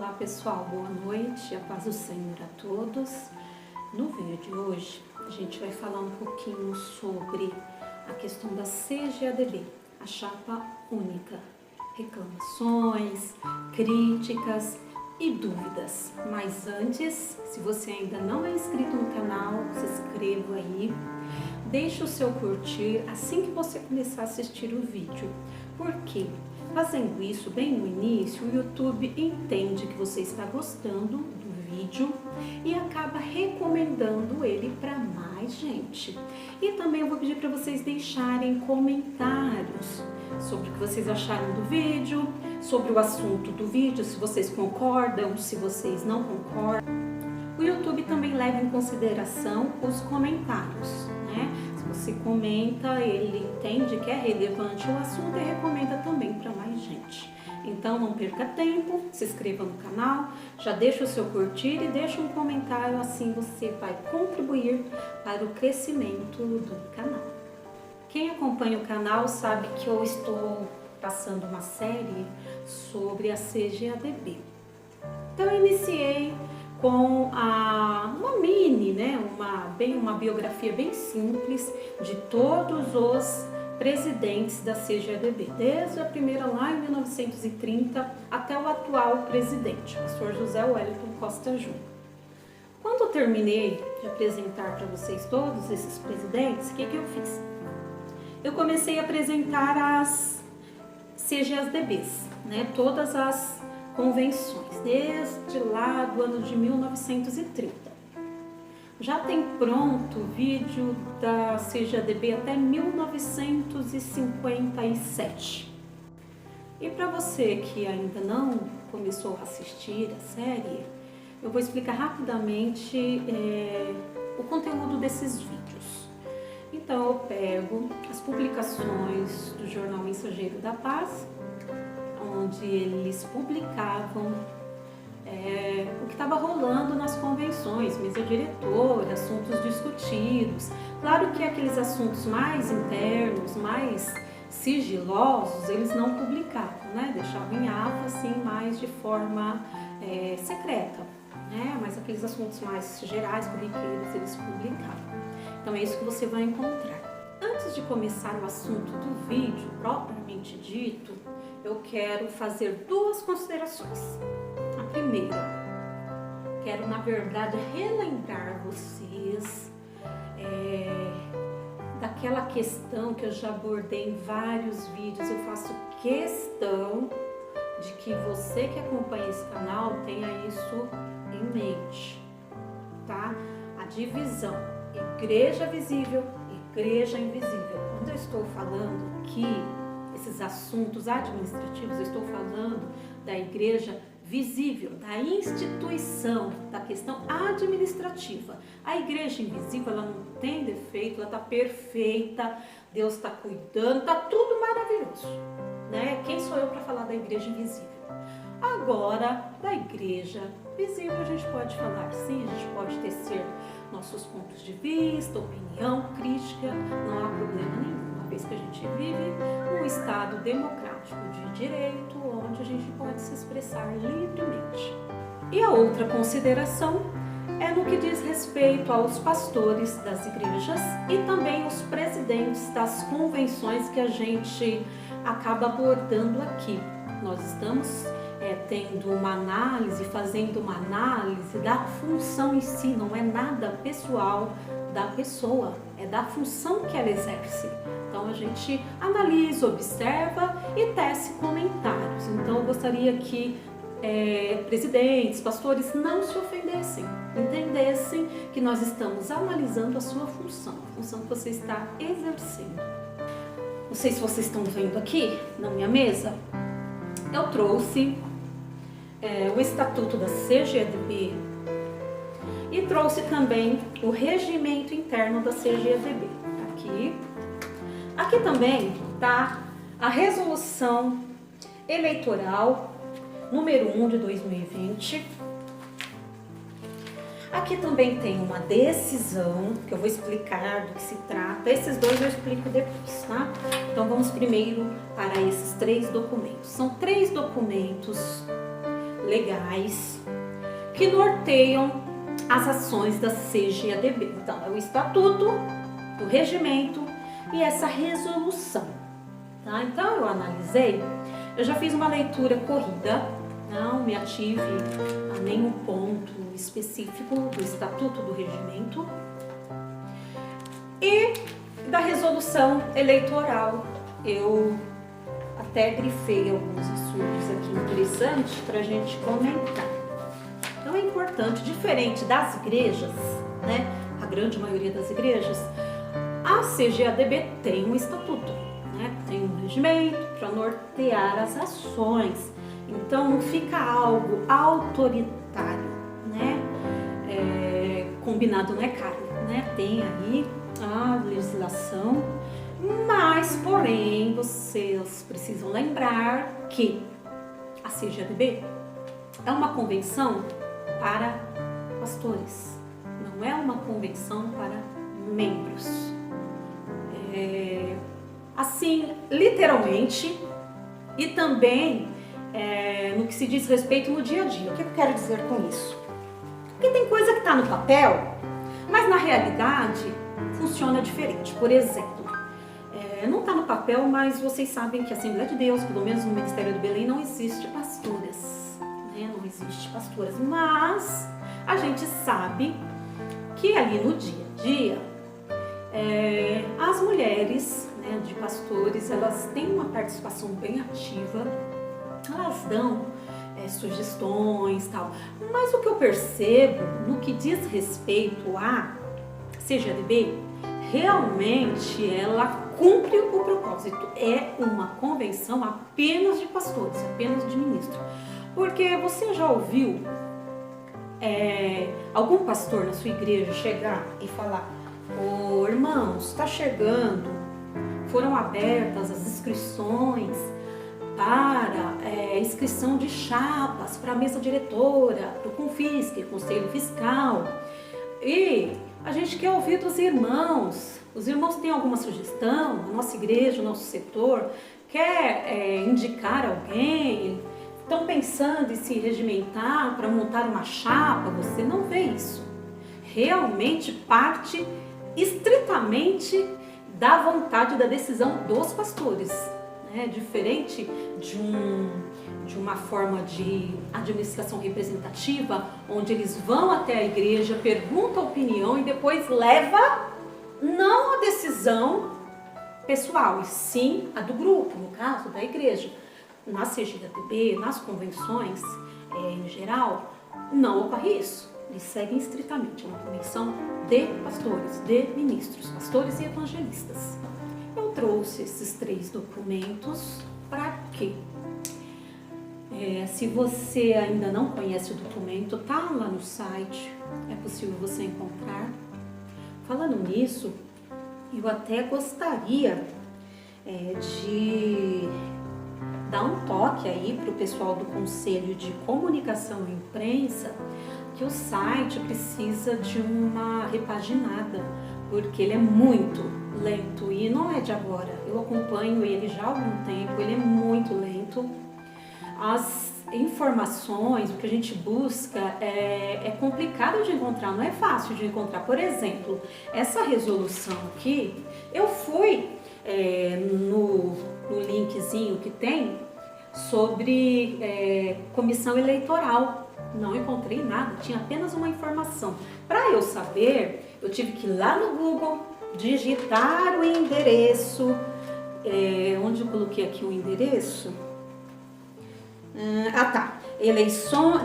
Olá pessoal, boa noite, a paz do Senhor a todos. No vídeo de hoje a gente vai falar um pouquinho sobre a questão da CGADB, a chapa única, reclamações, críticas e dúvidas. Mas antes, se você ainda não é inscrito no canal, se inscreva aí, deixe o seu curtir assim que você começar a assistir o vídeo, porque fazendo isso bem no início, o YouTube entende que você está gostando do vídeo e acaba recomendando ele para mais gente. E também eu vou pedir para vocês deixarem comentários sobre o que vocês acharam do vídeo, sobre o assunto do vídeo, se vocês concordam, se vocês não concordam. O YouTube também leva em consideração os comentários, né? Se você comenta, ele entende que é relevante o assunto e recomenda também para mais gente. Então não perca tempo, se inscreva no canal, já deixa o seu curtir e deixa um comentário, assim você vai contribuir para o crescimento do canal. Quem acompanha o canal sabe que eu estou passando uma série sobre a CGADB. Então eu iniciei com uma mini, né, uma biografia bem simples de todos os presidentes da CGADB, desde a primeira lá em 1930 até o atual presidente, o pastor José Wellington Costa Júnior. Quando eu terminei de apresentar para vocês todos esses presidentes, o que eu fiz? Eu comecei a apresentar as CGADBs, né, todas as convenções, desde lá do ano de 1930. Já tem pronto o vídeo da CGADB até 1957. E para você que ainda não começou a assistir a série, eu vou explicar rapidamente o conteúdo desses vídeos. Então eu pego as publicações do jornal Mensageiro da Paz, onde eles publicavam o que estava rolando nas convenções, mesa diretora, assuntos discutidos. Claro que aqueles assuntos mais internos, mais sigilosos, eles não publicavam, né? Deixavam em ata, assim, mais de forma secreta, né? Mas aqueles assuntos mais gerais, corriqueiros, eles publicavam. Então é isso que você vai encontrar. Antes de começar o assunto do vídeo, propriamente dito, eu quero fazer duas considerações. A primeira, quero na verdade relembrar vocês daquela questão que eu já abordei em vários vídeos. Eu faço questão de que você que acompanha esse canal tenha isso em mente, tá? A divisão igreja visível, igreja invisível. Quando eu estou falando aqui esses assuntos administrativos, eu estou falando da igreja visível, da instituição, da questão administrativa. A igreja invisível, ela não tem defeito, ela está perfeita, Deus está cuidando, está tudo maravilhoso, né? Quem sou eu para falar da igreja invisível? Agora, da igreja visível, a gente pode falar sim, a gente pode tecer nossos pontos de vista, opinião, crítica, não há problema nenhum. Uma vez que a gente vive num estado democrático de direito, onde a gente pode se expressar livremente. E a outra consideração é no que diz respeito aos pastores das igrejas e também os presidentes das convenções que a gente acaba abordando aqui. Nós estamos tendo uma análise, fazendo uma análise da função em si, não é nada pessoal da pessoa, é da função que ela exerce. Então a gente analisa, observa e tece comentários. Então eu gostaria que presidentes, pastores não se ofendessem, entendessem que nós estamos analisando a sua função, a função que você está exercendo. Não sei se vocês estão vendo aqui na minha mesa, eu trouxe o estatuto da CGADB e trouxe também o regimento interno da CGADB. Aqui também está a resolução eleitoral número 1 de 2020. Aqui também tem uma decisão, que eu vou explicar do que se trata. Esses dois eu explico depois, tá? Então vamos primeiro para esses três documentos. São três documentos legais que norteiam as ações da CGADB. Então, é o Estatuto, o Regimento e essa resolução. Tá? Então, eu analisei, eu já fiz uma leitura corrida, não me ative a nenhum ponto específico do Estatuto, do Regimento e da resolução eleitoral. Eu até grifei alguns assuntos aqui interessantes para a gente comentar. Então é importante, diferente das igrejas, né, a grande maioria das igrejas, a CGADB tem um estatuto, né, tem um regimento para nortear as ações. Então não fica algo autoritário, né, combinado não é caro, né, tem aí a legislação, mas porém vocês precisam lembrar que a CGADB é uma convenção para pastores, não é uma convenção para membros. Assim, literalmente, e também no que se diz respeito no dia a dia. O que eu quero dizer com isso? Porque tem coisa que está no papel, mas na realidade funciona diferente. Por exemplo, não está no papel, mas vocês sabem que a Assembleia de Deus, pelo menos no Ministério do Belém, não existe pastoras, né? Não existe pastoras, mas a gente sabe que ali no dia a dia, as mulheres, né, de pastores, elas têm uma participação bem ativa, elas dão sugestões e tal, mas o que eu percebo no que diz respeito à CGADB, realmente ela cumpre o propósito. É uma convenção apenas de pastores, apenas de ministros. Porque você já ouviu algum pastor na sua igreja chegar e falar: ô irmãos, está chegando, foram abertas as inscrições para inscrição de chapas para a mesa diretora, para o Confisque, Conselho Fiscal, e a gente quer ouvir dos irmãos. Os irmãos têm alguma sugestão? A nossa igreja, o nosso setor quer indicar alguém? Estão pensando em se regimentar para montar uma chapa? Você não vê isso. Realmente parte estritamente da vontade, da decisão dos pastores, né? Diferente de uma forma de administração representativa, onde eles vão até a igreja, perguntam a opinião e depois leva não a decisão pessoal, e sim a do grupo, no caso da igreja. Na CGADB, nas convenções em geral, não ocorre isso. Eles seguem estritamente, é uma convenção de pastores, de ministros, pastores e evangelistas. Eu trouxe esses 3 documentos para quê? Se você ainda não conhece o documento, tá lá no site, é possível você encontrar. Falando nisso, eu até gostaria de dar um toque aí para o pessoal do Conselho de Comunicação e Imprensa, que o site precisa de uma repaginada, porque ele é muito lento e não é de agora. Eu acompanho ele já há algum tempo, ele é muito lento. As informações, o que a gente busca é complicado de encontrar, não é fácil de encontrar. Por exemplo, essa resolução aqui, eu fui no linkzinho que tem sobre comissão eleitoral, não encontrei nada, tinha apenas uma informação. Para eu saber, eu tive que ir lá no Google, digitar o endereço, onde eu coloquei aqui o endereço,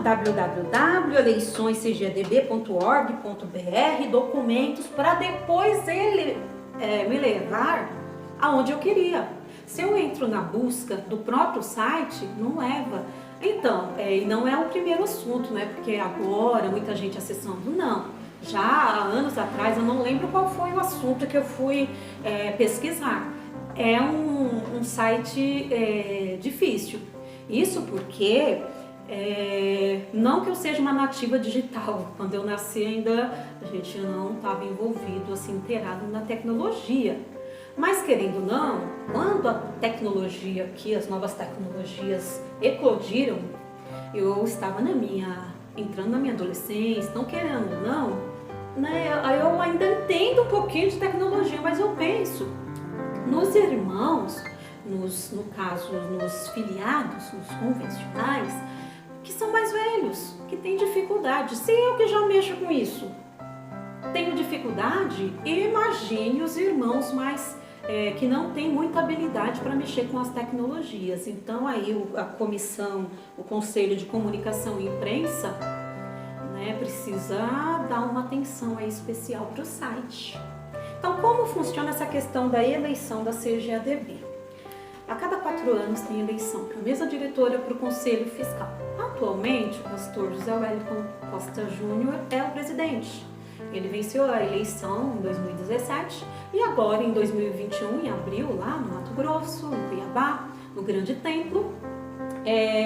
www.eleiçõescgadb.org.br, documentos, para depois ele me levar aonde eu queria. Se eu entro na busca do próprio site, não leva. Então, não é o primeiro assunto, né? Porque agora muita gente acessando, não. Já há anos atrás, eu não lembro qual foi o assunto que eu fui pesquisar. É um site difícil. Isso porque, não que eu seja uma nativa digital, quando eu nasci ainda a gente não estava envolvido, assim, inteirado na tecnologia. Mas querendo ou não, quando a tecnologia aqui, as novas tecnologias eclodiram, eu estava entrando na minha adolescência, não querendo, não, né? Eu ainda entendo um pouquinho de tecnologia, mas eu penso nos irmãos, no caso, nos filiados, nos convencionais, que são mais velhos, que têm dificuldade. Se eu que já mexo com isso tenho dificuldade, imagine os irmãos mais que não têm muita habilidade para mexer com as tecnologias. Então aí a comissão, o Conselho de Comunicação e Imprensa, né, precisa dar uma atenção aí especial para o site. Então, como funciona essa questão da eleição da CGADB? A cada 4 anos tem eleição para a mesa diretora, para o Conselho Fiscal. Atualmente, o pastor José Wellington Costa Júnior é o presidente. Ele venceu a eleição em 2017 e agora, em 2021, em abril, lá no Mato Grosso, no Cuiabá, no Grande Templo,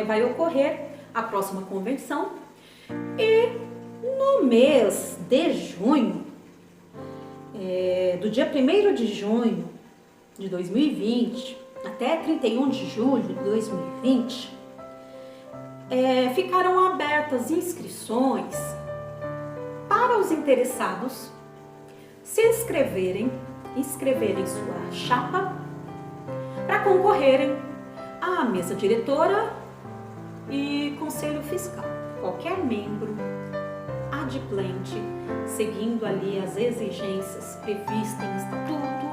vai ocorrer a próxima convenção. E no mês de junho, do dia 1º de junho de 2020 até 31 de julho de 2020, ficaram abertas inscrições para os interessados se inscreverem sua chapa para concorrerem à mesa diretora e conselho fiscal. Qualquer membro adimplente, seguindo ali as exigências previstas em estatuto,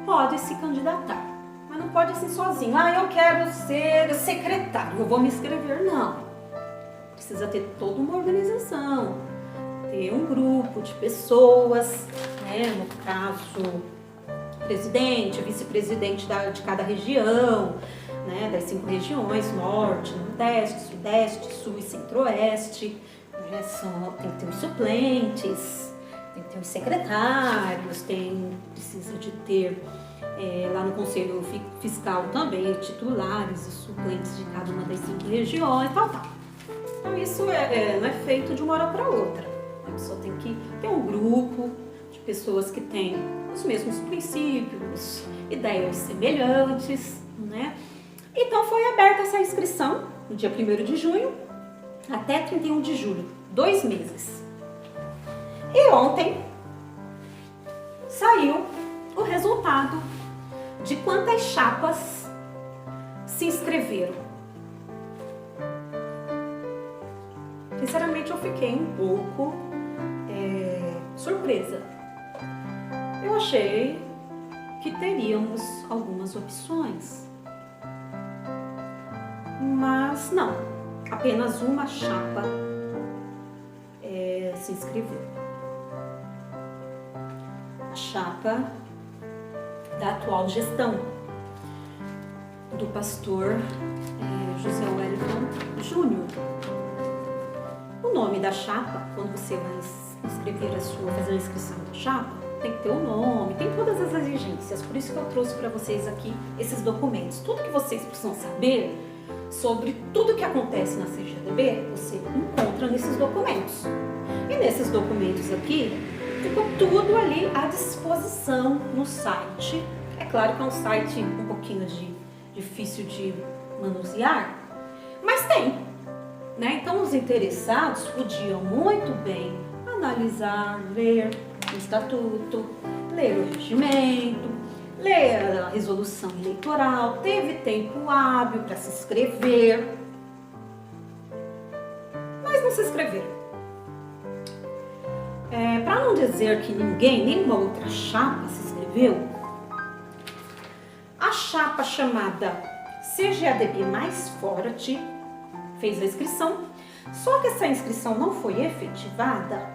pode se candidatar. Mas não pode assim sozinho. Eu quero ser secretário, eu vou me inscrever. Não. Precisa ter toda uma organização, ter um grupo de pessoas, né? No caso, presidente, vice-presidente de cada região, né? Das 5 regiões, norte, nordeste, sudeste, sul e centro-oeste. Tem que ter os suplentes, tem que ter os secretários, precisa de ter lá no Conselho Fiscal também titulares e suplentes de cada uma das 5 regiões, tal. Então isso não é feito de uma hora para outra. A pessoa tem que ter um grupo de pessoas que têm os mesmos princípios, ideias semelhantes, né? Então foi aberta essa inscrição no dia 1º de junho até 31 de julho, 2 meses. E ontem saiu o resultado de quantas chapas se inscreveram. Sinceramente, eu fiquei um pouco surpresa. Eu achei que teríamos algumas opções, mas não. Apenas uma chapa se inscreveu. A chapa da atual gestão do pastor José Wellington Júnior. O nome da chapa, quando você vai fazer a inscrição da chapa, tem que ter o nome, tem todas as exigências. Por isso que eu trouxe para vocês aqui esses documentos. Tudo que vocês precisam saber sobre tudo que acontece na CGADB, você encontra nesses documentos. E nesses documentos aqui, ficou tudo ali à disposição no site. É claro que é um site um pouquinho difícil de manusear, mas tem, né? Então os interessados podiam muito bem analisar, ler o estatuto, ler o regimento, ler a resolução eleitoral, teve tempo hábil para se inscrever, mas não se inscreveram. Para não dizer que nenhuma outra chapa se inscreveu, a chapa chamada CGADB Mais Forte fez a inscrição, só que essa inscrição não foi efetivada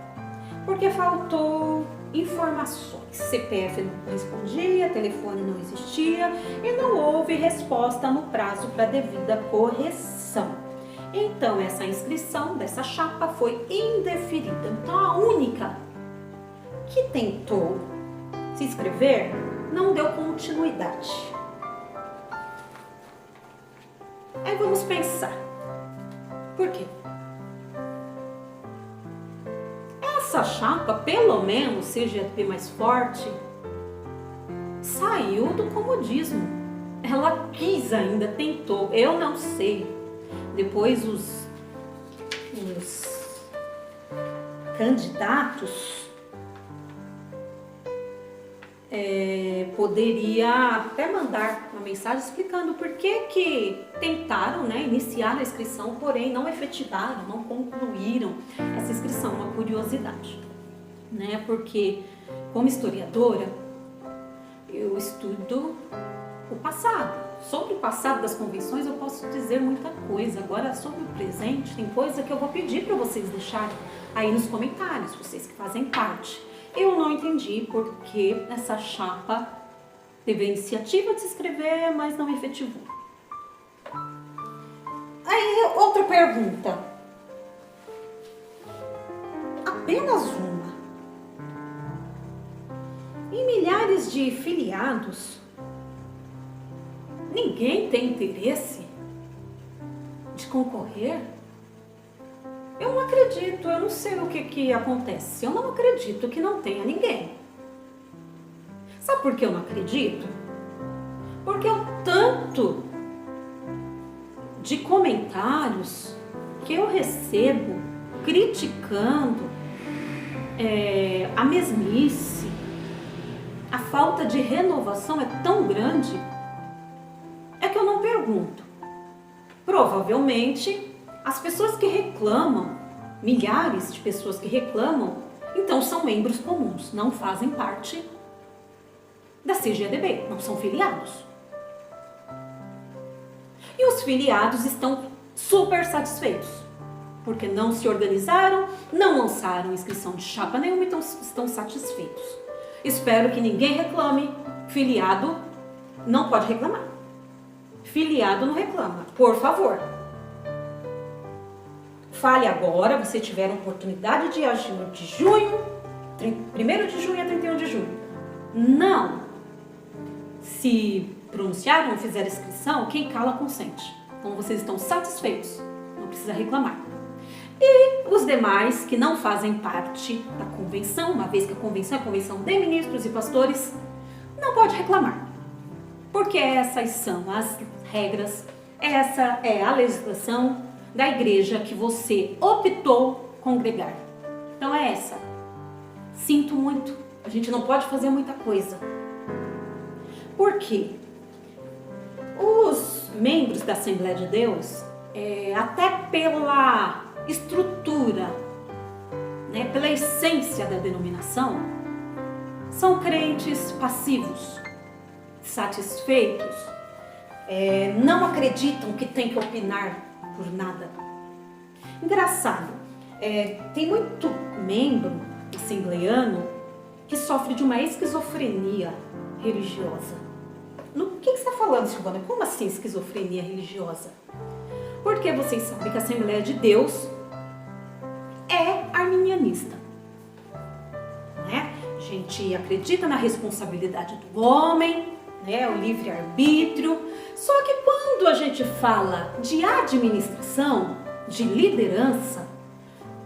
porque faltou informações. CPF não respondia, telefone não existia e não houve resposta no prazo para devida correção. Então, essa inscrição dessa chapa foi indeferida. Então, a única que tentou se inscrever não deu continuidade. Aí vamos pensar. Por quê? Essa chapa, pelo menos, CGADB Mais Forte, saiu do comodismo. Ela quis ainda, tentou, eu não sei. Depois os os candidatos poderia até mandar uma mensagem explicando por que tentaram, né, iniciar a inscrição, porém não efetivaram, não concluíram essa inscrição. Uma curiosidade, né? Porque como historiadora eu estudo o passado. Sobre o passado das convenções eu posso dizer muita coisa. Agora, sobre o presente, tem coisa que eu vou pedir para vocês deixarem aí nos comentários, vocês que fazem parte. Eu não entendi por que essa chapa teve a iniciativa de se inscrever, mas não efetivou. Aí, outra pergunta. Apenas uma. Em milhares de filiados, ninguém tem interesse de concorrer? Eu não acredito, eu não sei o que acontece. Eu não acredito que não tenha ninguém. Sabe por que eu não acredito? Porque o tanto de comentários que eu recebo criticando a mesmice, a falta de renovação é tão grande, é que eu não pergunto. Provavelmente as pessoas que reclamam, milhares de pessoas que reclamam, então são membros comuns, não fazem parte da CGADB, não são filiados. E os filiados estão super satisfeitos, porque não se organizaram, não lançaram inscrição de chapa nenhuma, então estão satisfeitos. Espero que ninguém reclame. Filiado não pode reclamar. Filiado não reclama, por favor. Fale agora, você tiver a oportunidade de agir de junho, 1º de junho a 31 de julho. Não se pronunciaram ou fizeram inscrição, quem cala consente. Então vocês estão satisfeitos, não precisa reclamar. E os demais que não fazem parte da convenção, uma vez que a convenção é a convenção de ministros e pastores, não pode reclamar. Porque essas são as regras, essa é a legislação da igreja que você optou congregar. Então é essa. Sinto muito, a gente não pode fazer muita coisa. Por quê? Os membros da Assembleia de Deus, até pela estrutura, né, pela essência da denominação, são crentes passivos, satisfeitos, não acreditam que tem que opinar por nada. Engraçado, tem muito membro assembleiano que sofre de uma esquizofrenia religiosa. No que você está falando, Silvana? Como assim esquizofrenia religiosa? Porque vocês sabem que a Assembleia de Deus é arminianista, né? A gente acredita na responsabilidade do homem, né? O livre-arbítrio. Só que quando a gente fala de administração, de liderança,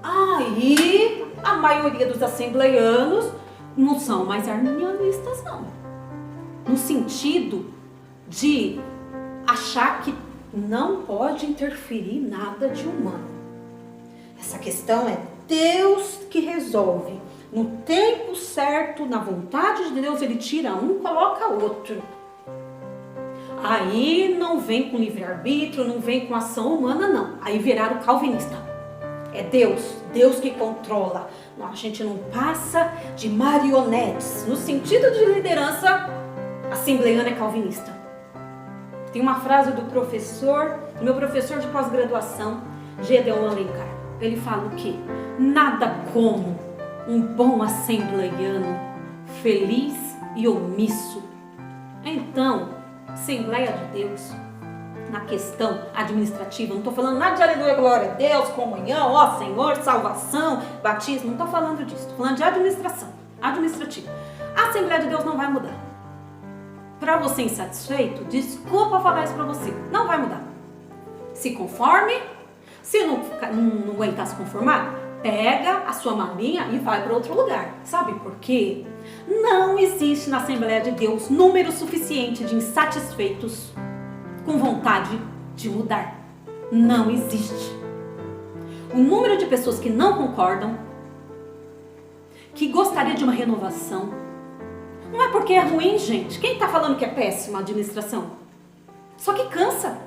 aí a maioria dos assembleianos não são mais arminianistas, não. No sentido de achar que não pode interferir nada de humano. Essa questão é Deus que resolve. No tempo certo, na vontade de Deus, Ele tira um, coloca outro. Aí não vem com livre-arbítrio, não vem com ação humana, não. Aí viraram calvinista. É Deus que controla. A gente não passa de marionetes. No sentido de liderança, assembleiano é calvinista. Tem uma frase do meu professor de pós-graduação, Gedeon Alencar. Ele fala o quê? Nada como um bom assembleiano feliz e omisso. Então, Assembleia de Deus, na questão administrativa, não estou falando nada de aleluia, glória a Deus, comunhão, ó Senhor, salvação, batismo, não estou falando disso, estou falando de administrativa. A Assembleia de Deus não vai mudar. Para você insatisfeito, desculpa falar isso para você, não vai mudar. Se conforme, se não aguentar se conformar, pega a sua malinha e vai para outro lugar. Sabe por quê? Não existe na Assembleia de Deus número suficiente de insatisfeitos com vontade de mudar. Não existe. o número de pessoas que não concordam, que gostaria de uma renovação. Não é porque é ruim, gente. Quem está falando que é péssima a administração? Só que cansa.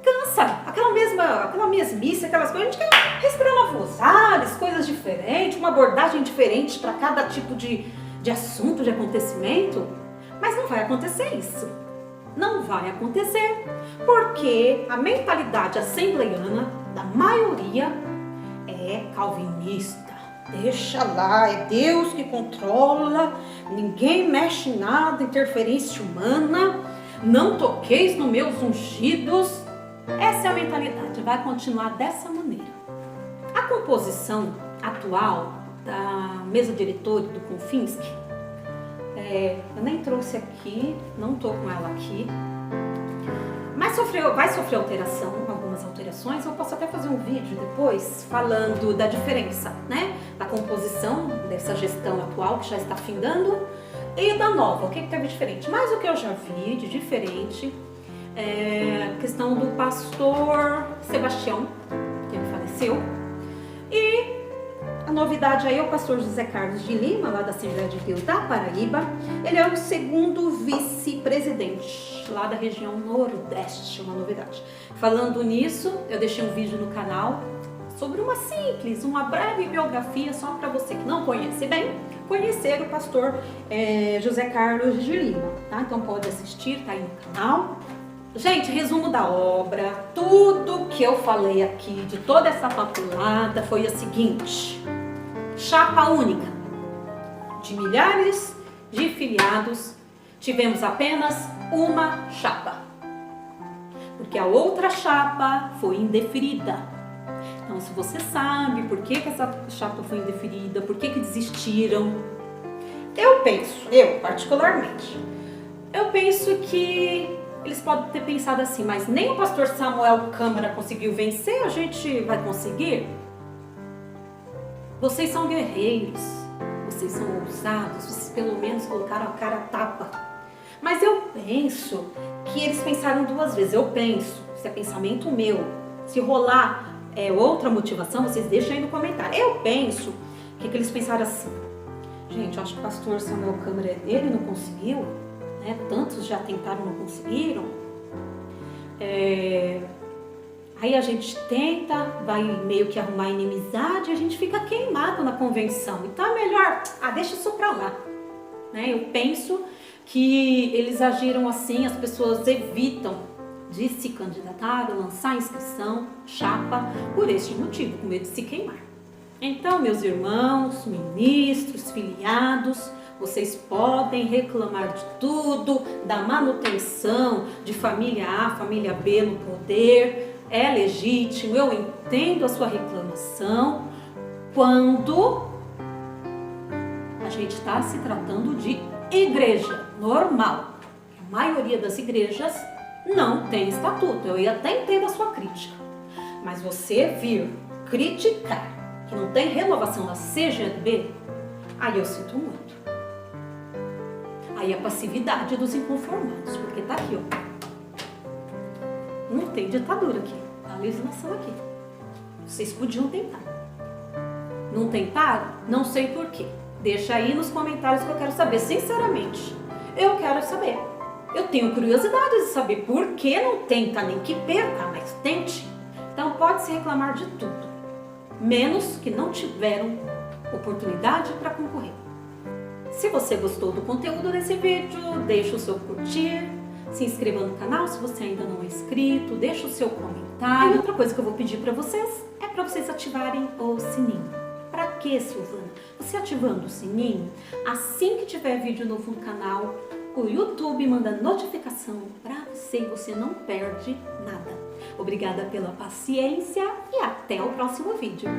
Cansa. Aquela mesmice, aquelas coisas. A gente quer respirar novos ares, coisas diferentes, uma abordagem diferente para cada tipo de assunto, de acontecimento. Mas não vai acontecer isso. Não vai acontecer porque a mentalidade assembleiana da maioria é calvinista. Deixa lá, é Deus que controla, ninguém mexe em nada, interferência humana, não toqueis nos meus ungidos. Essa é a mentalidade, vai continuar dessa maneira. A composição atual da mesa diretora do Konfinski, eu nem trouxe aqui, não estou com ela aqui, mas vai sofrer alteração, algumas alterações. Eu posso até fazer um vídeo depois falando da diferença, né, da composição dessa gestão atual que já está findando e da nova, o que teve diferente. Mas o que eu já vi de diferente é a questão do pastor Sebastião, que ele faleceu, e a novidade aí é o pastor José Carlos de Lima, lá da Assembleia de Deus da Paraíba. Ele é o segundo vice-presidente lá da região Nordeste, uma novidade. Falando nisso, eu deixei um vídeo no canal sobre uma breve biografia, só para você que não conhece bem, conhecer o pastor José Carlos de Lima, tá? Então pode assistir, tá aí no canal. Gente, resumo da obra, tudo que eu falei aqui, de toda essa papelada, foi a seguinte: chapa única, de milhares de filiados, tivemos apenas uma chapa, porque a outra chapa foi indeferida. Então, se você sabe por que essa chapa foi indeferida, por que desistiram, eu particularmente, penso que eles podem ter pensado assim, mas nem o pastor Samuel Câmara conseguiu vencer, a gente vai conseguir? Vocês são guerreiros, vocês são ousados, vocês pelo menos colocaram a cara a tapa. Mas eu penso que eles pensaram duas vezes. Eu penso, isso é pensamento meu. Se rolar outra motivação, vocês deixam aí no comentário. Eu penso que eles pensaram assim: gente, eu acho que o pastor Samuel Câmara, ele não conseguiu, né? Tantos já tentaram, não conseguiram. Aí a gente tenta, vai meio que arrumar inimizade, a gente fica queimado na convenção. Então é melhor, deixa isso pra lá, né? Eu penso que eles agiram assim, as pessoas evitam de se candidatar, lançar inscrição, chapa, por este motivo, com medo de se queimar. Então, meus irmãos, ministros, filiados, vocês podem reclamar de tudo, da manutenção de família A, família B no poder, é legítimo, eu entendo a sua reclamação, quando a gente está se tratando de igreja normal. A maioria das igrejas não tem estatuto, eu até entendo a sua crítica, mas você vir criticar que não tem renovação na CGB, aí eu sinto muito. Aí a passividade dos inconformados, porque tá aqui, ó. Não tem ditadura aqui, a legislação aqui. Vocês podiam tentar. Não tentaram? Não sei por quê. Deixa aí nos comentários que eu quero saber, sinceramente. Eu quero saber. Eu tenho curiosidade de saber por que não tenta, nem que perca, mas tente. Então pode-se reclamar de tudo, menos que não tiveram oportunidade para concorrer. Se você gostou do conteúdo desse vídeo, deixa o seu curtir, se inscreva no canal se você ainda não é inscrito, deixa o seu comentário. E outra coisa que eu vou pedir para vocês é para vocês ativarem o sininho. Para que, Silvana? Você ativando o sininho, assim que tiver vídeo novo no canal, o YouTube manda notificação para você e você não perde nada. Obrigada pela paciência e até o próximo vídeo.